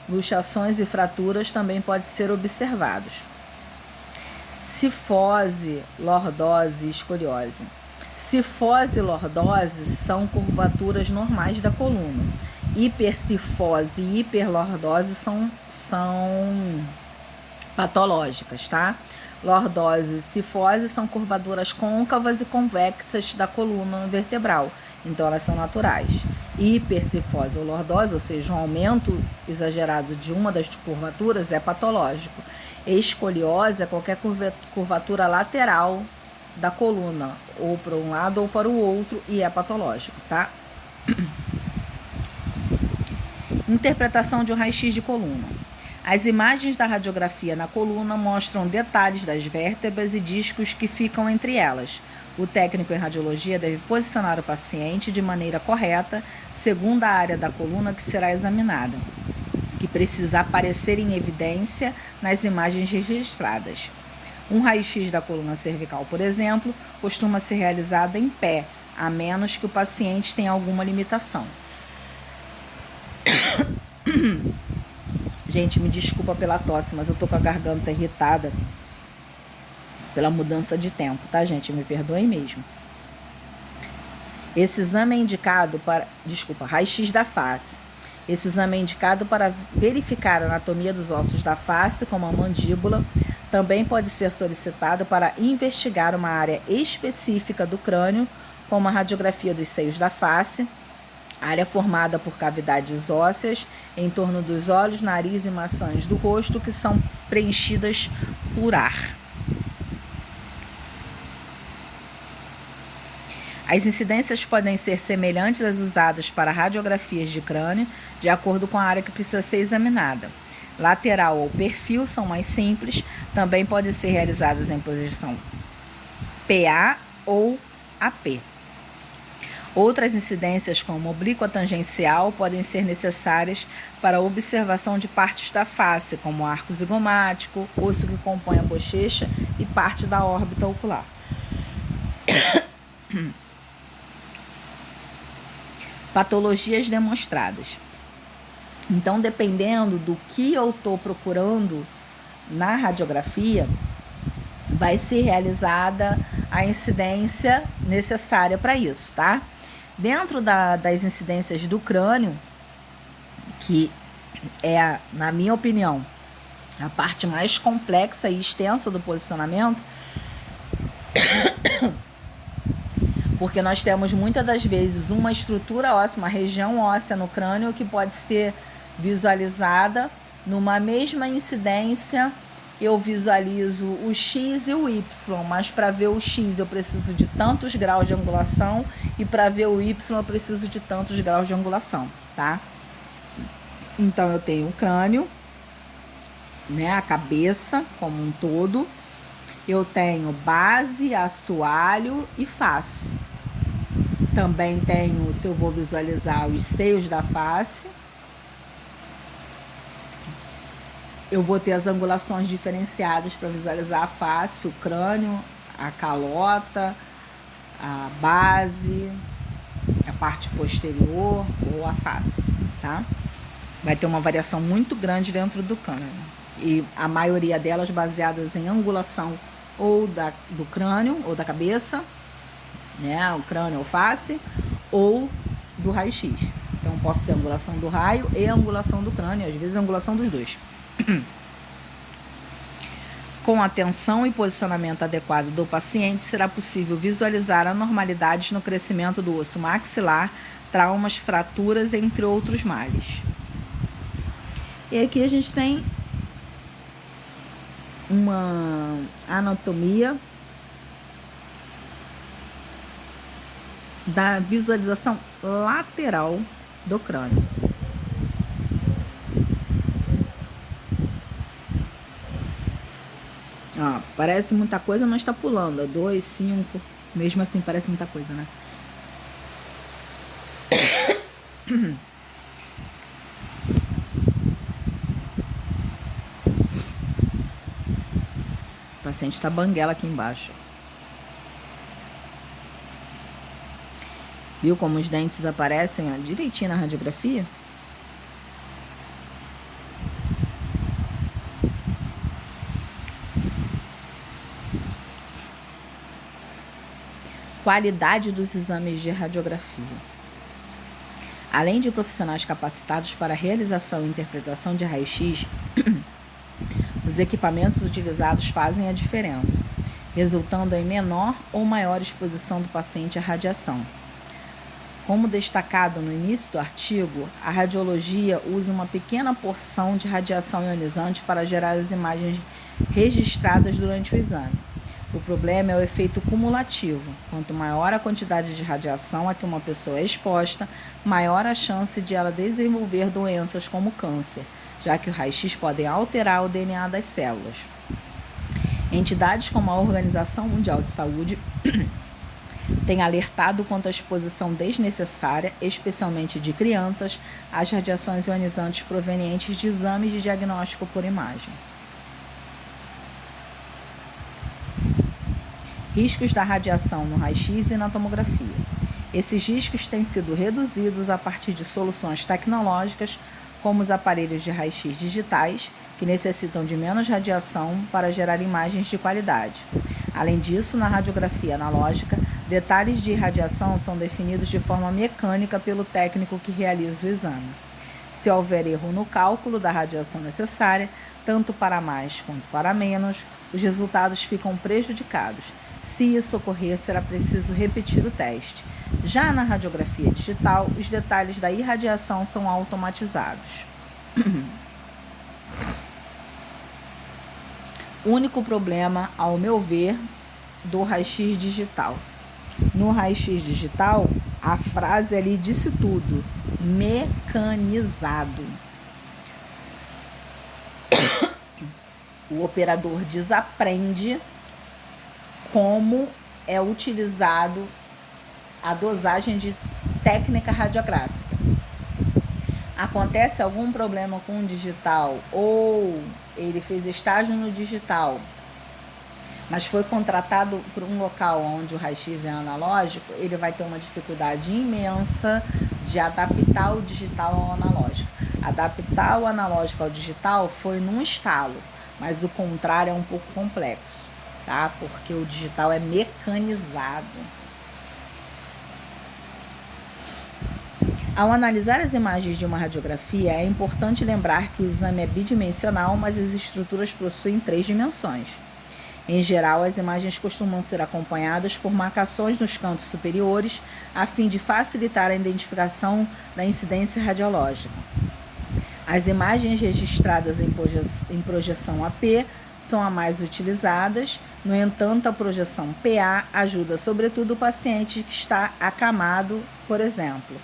luxações e fraturas também podem ser observados. Cifose, lordose e escoliose. Cifose e lordose são curvaturas normais da coluna. Hipercifose e hiperlordose são patológicas, tá? Lordose e cifose são curvaduras côncavas e convexas da coluna vertebral, então elas são naturais. Hipercifose ou lordose, ou seja, um aumento exagerado de uma das curvaturas, é patológico. Escoliose é qualquer curvatura lateral da coluna, ou para um lado ou para o outro, e é patológico, tá? Interpretação de um raio-x de coluna. As imagens da radiografia na coluna mostram detalhes das vértebras e discos que ficam entre elas. O técnico em radiologia deve posicionar o paciente de maneira correta, segundo a área da coluna que será examinada, que precisa aparecer em evidência nas imagens registradas. Um raio-x da coluna cervical, por exemplo, costuma ser realizado em pé, a menos que o paciente tenha alguma limitação. Gente, me desculpa pela tosse, mas eu tô com a garganta irritada pela mudança de tempo, tá, gente? Me perdoem mesmo. Esse exame é indicado para... raio-x da face. Esse exame é indicado para verificar a anatomia dos ossos da face, como a mandíbula. Também pode ser solicitado para investigar uma área específica do crânio, como a radiografia dos seios da face, área formada por cavidades ósseas em torno dos olhos, nariz e maçãs do rosto, que são preenchidas por ar. As incidências podem ser semelhantes às usadas para radiografias de crânio, de acordo com a área que precisa ser examinada. Lateral ou perfil são mais simples, também podem ser realizadas em posição PA ou AP. Outras incidências, como oblíqua tangencial, podem ser necessárias para a observação de partes da face, como o arco zigomático, osso que compõe a bochecha e parte da órbita ocular. Patologias demonstradas. Então, dependendo do que eu estou procurando na radiografia, vai ser realizada a incidência necessária para isso, tá? Dentro das incidências do crânio, que é, na minha opinião, a parte mais complexa e extensa do posicionamento, porque nós temos muitas das vezes uma estrutura óssea, uma região óssea no crânio que pode ser visualizada numa mesma incidência. Eu visualizo o X e o Y, mas para ver o X eu preciso de tantos graus de angulação e para ver o Y eu preciso de tantos graus de angulação, tá? Então eu tenho o crânio, né, a cabeça como um todo. Eu tenho base, assoalho e face. Também tenho, se eu vou visualizar os seios da face, eu vou ter as angulações diferenciadas para visualizar a face, o crânio, a calota, a base, a parte posterior ou a face, tá? Vai ter uma variação muito grande dentro do crânio. E a maioria delas baseadas em angulação ou do crânio ou da cabeça, né? O crânio ou face, ou do raio-x. Então, posso ter angulação do raio e angulação do crânio, às vezes a angulação dos dois. Com atenção e posicionamento adequado do paciente, será possível visualizar anormalidades no crescimento do osso maxilar, traumas, fraturas, entre outros males. E aqui a gente tem uma anatomia da visualização lateral do crânio. Ó, parece muita coisa, mas está pulando. 2, 5, mesmo assim parece muita coisa, né? O paciente está banguela aqui embaixo. Viu como os dentes aparecem direitinho na radiografia? Qualidade dos exames de radiografia. Além de profissionais capacitados para a realização e interpretação de raio-x, os equipamentos utilizados fazem a diferença, resultando em menor ou maior exposição do paciente à radiação. Como destacado no início do artigo, a radiologia usa uma pequena porção de radiação ionizante para gerar as imagens registradas durante o exame. O problema é o efeito cumulativo. Quanto maior a quantidade de radiação a que uma pessoa é exposta, maior a chance de ela desenvolver doenças como câncer, já que o raio-x pode alterar o DNA das células. Entidades como a Organização Mundial de Saúde têm alertado quanto à exposição desnecessária, especialmente de crianças, às radiações ionizantes provenientes de exames de diagnóstico por imagem. Riscos da radiação no raio-x e na tomografia. Esses riscos têm sido reduzidos a partir de soluções tecnológicas, como os aparelhos de raio-x digitais, que necessitam de menos radiação para gerar imagens de qualidade. Além disso, na radiografia analógica, detalhes de irradiação são definidos de forma mecânica pelo técnico que realiza o exame. Se houver erro no cálculo da radiação necessária, tanto para mais quanto para menos, os resultados ficam prejudicados. Se isso ocorrer, será preciso repetir o teste. Já na radiografia digital, os detalhes da irradiação são automatizados. Único problema, ao meu ver, do raio-x digital. No raio-x digital, a frase ali disse tudo: mecanizado. O operador desaprende como é utilizado a dosagem de técnica radiográfica. Acontece algum problema com o digital ou ele fez estágio no digital, mas foi contratado por um local onde o raio-x é analógico, ele vai ter uma dificuldade imensa de adaptar o digital ao analógico. Adaptar o analógico ao digital foi num estalo, mas o contrário é um pouco complexo, tá? Porque o digital é mecanizado. Ao analisar as imagens de uma radiografia, é importante lembrar que o exame é bidimensional, mas as estruturas possuem 3 dimensões. Em geral, as imagens costumam ser acompanhadas por marcações nos cantos superiores, a fim de facilitar a identificação da incidência radiológica. As imagens registradas em projeção AP são as mais utilizadas. No entanto, a projeção PA ajuda sobretudo o paciente que está acamado, por exemplo.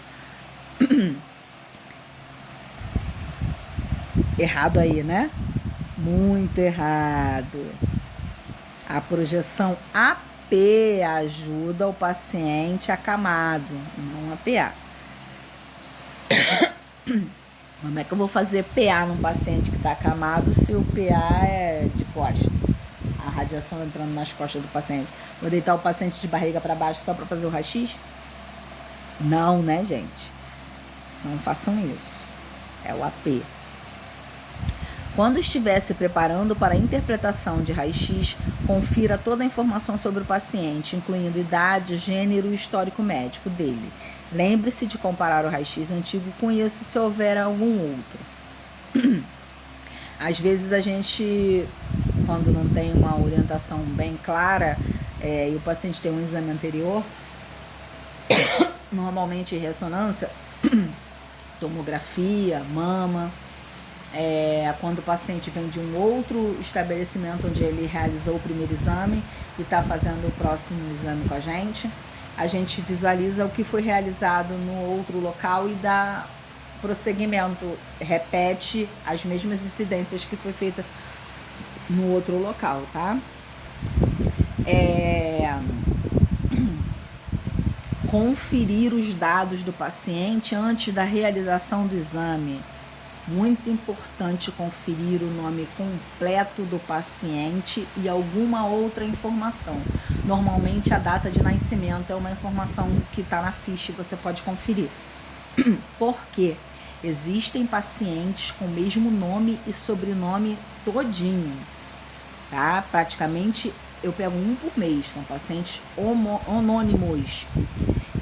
Errado aí, né? Muito errado. A projeção AP ajuda o paciente acamado, não a PA. Como é que eu vou fazer PA num paciente que está acamado se o PA é de costa? A radiação entrando nas costas do paciente. Vou deitar o paciente de barriga para baixo só para fazer o raio-x? Não, né, gente? Não façam isso. É o AP. Quando estiver se preparando para a interpretação de raio-x, confira toda a informação sobre o paciente, incluindo idade, gênero e histórico médico dele. Lembre-se de comparar o raio-x antigo com esse se houver algum outro. Às vezes a gente, quando não tem uma orientação bem clara e o paciente tem um exame anterior, normalmente ressonância, tomografia, mama, quando o paciente vem de um outro estabelecimento onde ele realizou o primeiro exame e está fazendo o próximo exame com a gente visualiza o que foi realizado no outro local e dá prosseguimento, repete as mesmas incidências que foi feita no outro local, tá? Conferir os dados do paciente antes da realização do exame. Muito importante conferir o nome completo do paciente e alguma outra informação. Normalmente a data de nascimento é uma informação que está na ficha e você pode conferir. Por quê? Existem pacientes com o mesmo nome e sobrenome todinho, tá? Praticamente eu pego um por mês, são pacientes anônimos.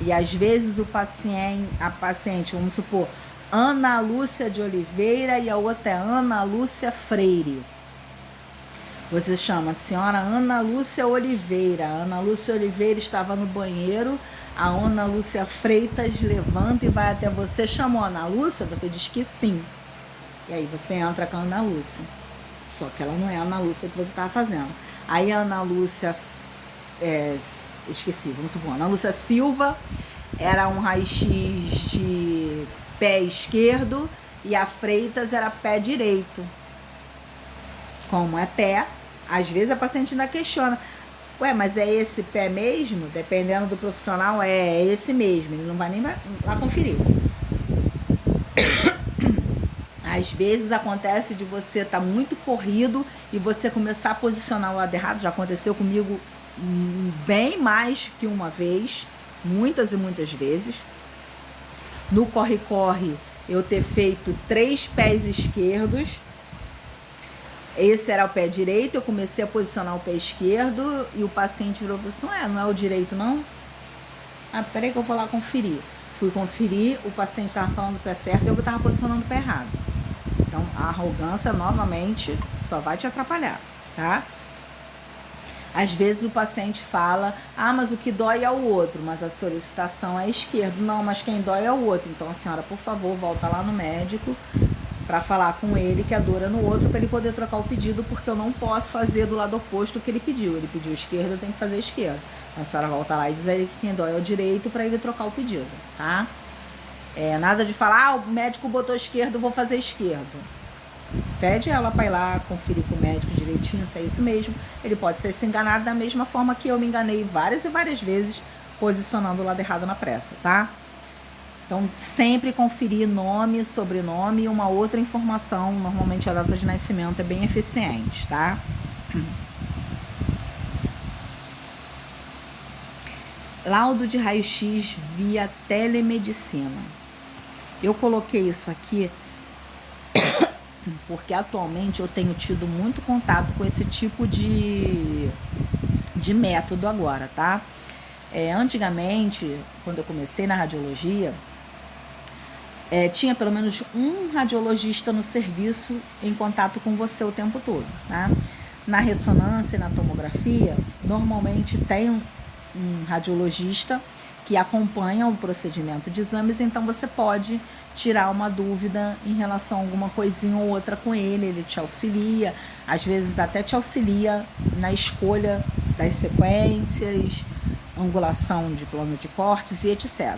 E às vezes a paciente, vamos supor, Ana Lúcia de Oliveira e a outra é Ana Lúcia Freire. Você chama a senhora Ana Lúcia Oliveira. A Ana Lúcia Oliveira estava no banheiro. A Ana Lúcia Freitas levanta e vai até você. Chamou a Ana Lúcia? Você diz que sim. E aí você entra com a Ana Lúcia. Só que ela não é a Ana Lúcia que você estava fazendo. Aí a Ana Lúcia... esqueci, vamos supor. Ana Lúcia Silva era um raio-x de pé esquerdo e a Freitas era pé direito. Como é pé, às vezes a paciente ainda questiona: ué, mas é esse pé mesmo? Dependendo do profissional, é esse mesmo. Ele não vai nem lá conferir. Às vezes acontece de você estar muito corrido e você começar a posicionar o lado errado. Já aconteceu comigo bem mais que uma vez, muitas e muitas vezes. No corre-corre, eu ter feito 3 pés esquerdos. Esse era o pé direito, eu comecei a posicionar o pé esquerdo e o paciente virou e falou assim: não é o direito não? Peraí que eu vou lá conferir. Fui conferir, o paciente estava falando o pé certo e eu estava posicionando o pé errado. Então, a arrogância, novamente, só vai te atrapalhar, tá? Às vezes o paciente fala: mas o que dói é o outro, mas a solicitação é esquerdo. Não, mas quem dói é o outro. Então a senhora, por favor, volta lá no médico para falar com ele que a dor é no outro, para ele poder trocar o pedido, porque eu não posso fazer do lado oposto o que ele pediu. Ele pediu esquerdo, eu tenho que fazer esquerdo. Então a senhora volta lá e diz a ele que quem dói é o direito, para ele trocar o pedido, tá? Nada de falar: o médico botou esquerdo, vou fazer esquerdo. Pede ela para ir lá conferir com o médico direitinho se é isso mesmo. Ele pode ter se enganado da mesma forma que eu me enganei várias e várias vezes posicionando o lado errado na pressa, tá? Então, sempre conferir nome, sobrenome e uma outra informação. Normalmente a data de nascimento é bem eficiente, tá? Laudo de raio-x via telemedicina. Eu coloquei isso aqui porque atualmente eu tenho tido muito contato com esse tipo de método agora, tá? Antigamente, quando eu comecei na radiologia, tinha pelo menos um radiologista no serviço em contato com você o tempo todo, tá? Na ressonância e na tomografia, normalmente tem um radiologista que acompanha o procedimento de exames, então você pode tirar uma dúvida em relação a alguma coisinha ou outra com ele te auxilia, às vezes até te auxilia na escolha das sequências, angulação de plano de cortes e etc.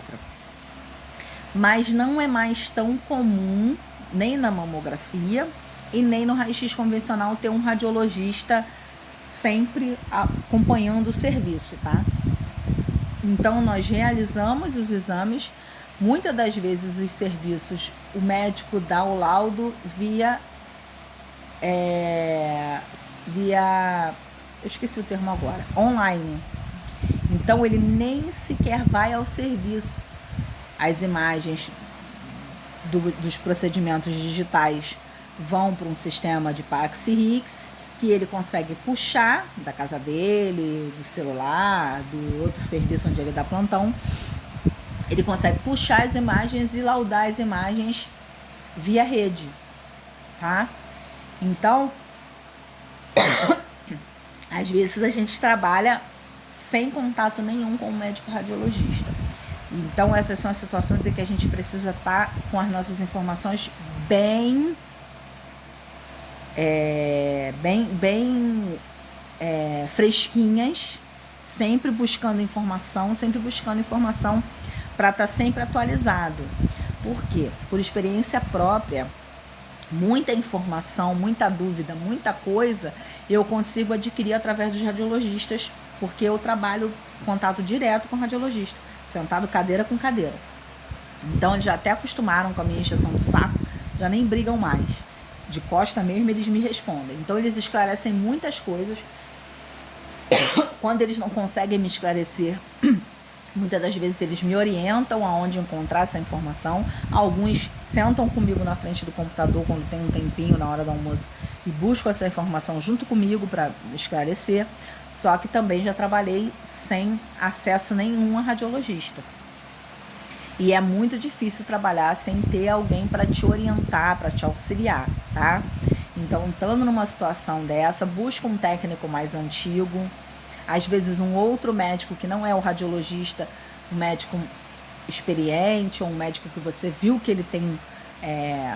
Mas não é mais tão comum, nem na mamografia e nem no raio-x convencional, ter um radiologista sempre acompanhando o serviço, tá? Então, nós realizamos os exames, muitas das vezes os serviços, o médico dá o laudo via, eu esqueci o termo agora, online. Então, ele nem sequer vai ao serviço. As imagens dos procedimentos digitais vão para um sistema de Pax e Rix, que ele consegue puxar da casa dele, do celular, do outro serviço onde ele dá plantão. Ele consegue puxar as imagens e laudar as imagens via rede, tá? Então, às vezes a gente trabalha sem contato nenhum com o médico radiologista. Então, essas são as situações em que a gente precisa estar com as nossas informações bem fresquinhas, sempre buscando informação para estar sempre atualizado. Por quê? Por experiência própria, muita informação, muita dúvida, muita coisa eu consigo adquirir através dos radiologistas, porque eu trabalho contato direto com o radiologista, sentado cadeira com cadeira. Então eles já até acostumaram com a minha encheção do saco, já nem brigam mais. De costa mesmo eles me respondem. Então eles esclarecem muitas coisas. Quando eles não conseguem me esclarecer, muitas das vezes eles me orientam aonde encontrar essa informação. Alguns sentam comigo na frente do computador quando tem um tempinho na hora do almoço e buscam essa informação junto comigo para esclarecer. Só que também já trabalhei sem acesso nenhum a radiologista. E é muito difícil trabalhar sem ter alguém para te orientar, para te auxiliar, tá? Então, estando numa situação dessa, busca um técnico mais antigo, às vezes um outro médico que não é o radiologista, um médico experiente, ou um médico que você viu que ele tem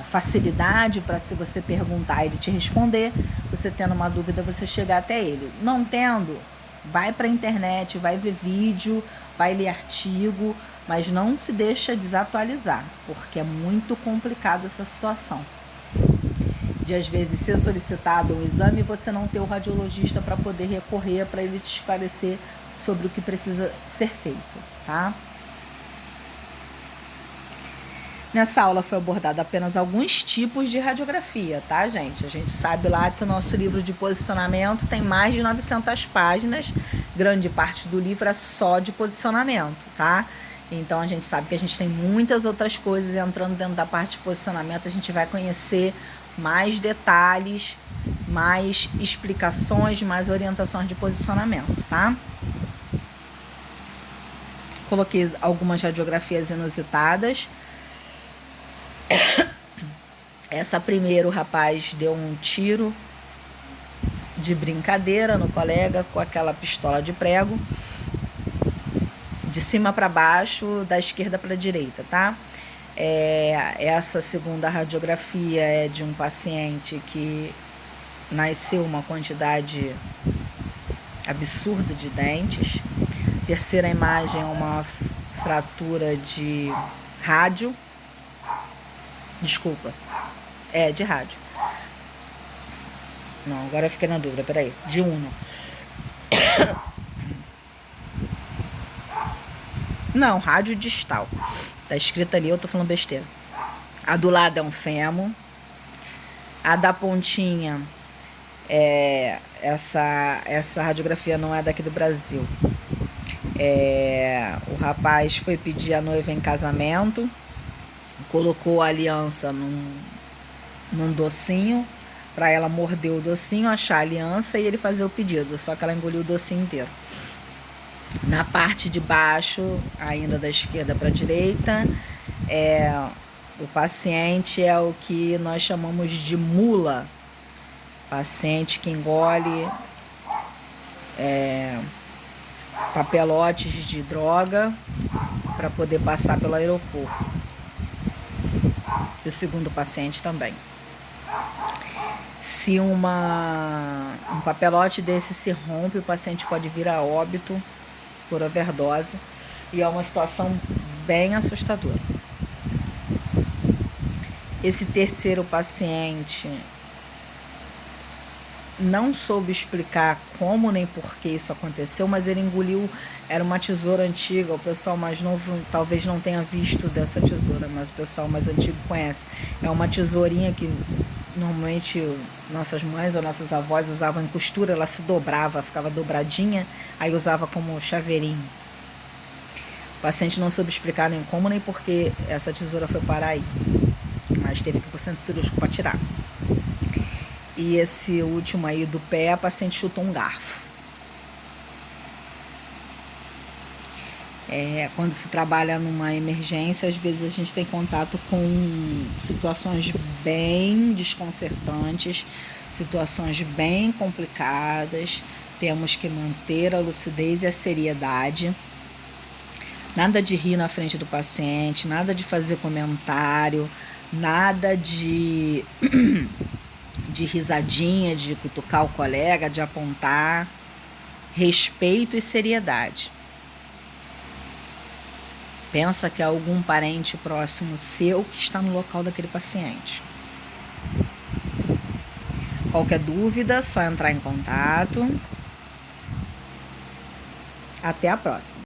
facilidade para, se você perguntar, ele te responder. Você tendo uma dúvida, você chegar até ele. Não tendo, vai para a internet, vai ver vídeo, vai ler artigo, mas não se deixa desatualizar, porque é muito complicada essa situação. De às vezes ser solicitado um exame e você não ter o radiologista para poder recorrer, para ele te esclarecer sobre o que precisa ser feito, tá? Nessa aula foi abordado apenas alguns tipos de radiografia, tá, gente? A gente sabe lá que o nosso livro de posicionamento tem mais de 900 páginas, grande parte do livro é só de posicionamento, tá? Então, a gente sabe que a gente tem muitas outras coisas, entrando dentro da parte de posicionamento, a gente vai conhecer mais detalhes, mais explicações, mais orientações de posicionamento, tá? Coloquei algumas radiografias inusitadas. Essa primeira, o rapaz deu um tiro de brincadeira no colega com aquela pistola de prego, de cima para baixo, da esquerda para a direita, tá? Essa segunda radiografia é de um paciente que nasceu uma quantidade absurda de dentes. Terceira imagem é uma fratura de rádio. Desculpa. De rádio. Não, agora eu fiquei na dúvida, peraí. De Uno. Não, rádio distal. Tá escrito ali, eu tô falando besteira. A do lado é um fêmur. A da pontinha essa radiografia não é daqui do Brasil. O rapaz foi pedir a noiva em casamento, colocou a aliança num docinho para ela morder o docinho, achar a aliança e ele fazer o pedido, só que ela engoliu o docinho inteiro. Na parte de baixo, ainda da esquerda para a direita, o paciente é o que nós chamamos de mula. Paciente que engole papelotes de droga para poder passar pelo aeroporto. E o segundo paciente também. Se um papelote desse se rompe, o paciente pode vir a óbito por overdose. E é uma situação bem assustadora. Esse terceiro paciente não soube explicar como nem por que isso aconteceu, mas ele engoliu, era uma tesoura antiga, o pessoal mais novo talvez não tenha visto dessa tesoura, mas o pessoal mais antigo conhece. É uma tesourinha que normalmente nossas mães ou nossas avós usavam em costura, ela se dobrava, ficava dobradinha, aí usava como chaveirinho. O paciente não soube explicar nem como nem por que essa tesoura foi parar aí, mas teve que ir para o centro cirúrgico para tirar. E esse último aí do pé, a paciente chutou um garfo. Quando se trabalha numa emergência, às vezes a gente tem contato com situações bem desconcertantes, situações bem complicadas. Temos que manter a lucidez e a seriedade. Nada de rir na frente do paciente, nada de fazer comentário, nada de risadinha, de cutucar o colega, de apontar. Respeito e seriedade. Pensa que é algum parente próximo seu que está no local daquele paciente. Qualquer dúvida, só entrar em contato. Até a próxima.